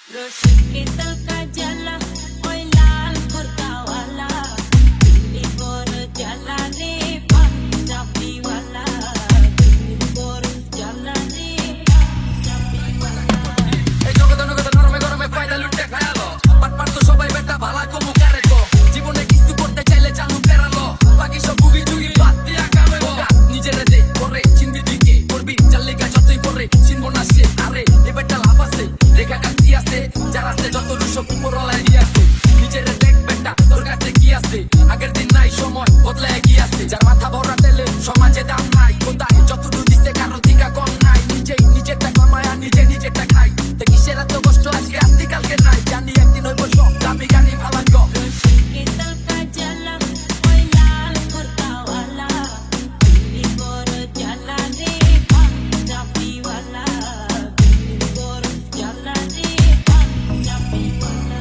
Rosketal ka jala, oy lal kurta wala, dili kor jala re Punjabi wala, dili kor jala re Punjabi wala. এই জগতে নগদে নরমে গরমে ফায়দা লুটে খায়ালো পাটপাট তো সবাই বেটা ভালা কমু কারে গো জীবনে কিছু করতে চাইলে চালু পেরালো বাকি সব বুগি জুগি বাদ দিয়া কামে গো নিজেরে দে করে চিনবি দিকে করবি চাল্লিকা যতই করে চিনবো না সে আরে এ বেটা লাভ আছে রেখা কাটি আছে যারা আছে যত রুশো উপরওয়ালায় দিয়ে আছে নিজেরে দেখ বেটা তোর কাছে কি আছে আগের দিন নাই সময় বদলে এগিয়ে আছে যার মাথা ভরা তেলে সমাজে দাম নাই কোথায় যতটুকু দিছে কারো দিকা কম নাই নিজেরটা কামায়া নিজেরটা খাই কিসের এত কষ্ট আজকে আসতি কালকে নাই জানি একদিন হইব সব দামি গাড়ি ভালান গো Rosketal ka jala, oy lal kurta wala, dili kor jala re Punjabi wala, dili kor jala re Punjabi wala.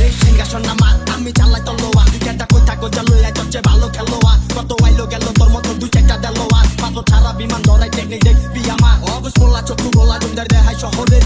এই সিংহাসন আমার আমি চালাই তলোয়ার দুই চারটা কই থাকো জালুয়া সবচেয়ে ভালো খেলোয়াড় কত আইলো গেল তোর মতো দুই চারটা দেলোয়ার পাথর ছাড়া বিমান ধরাই টেকনিক দেখবি আমার অবশ মোল্লা চক্ষু গোলা জমদার দেহাই শহরের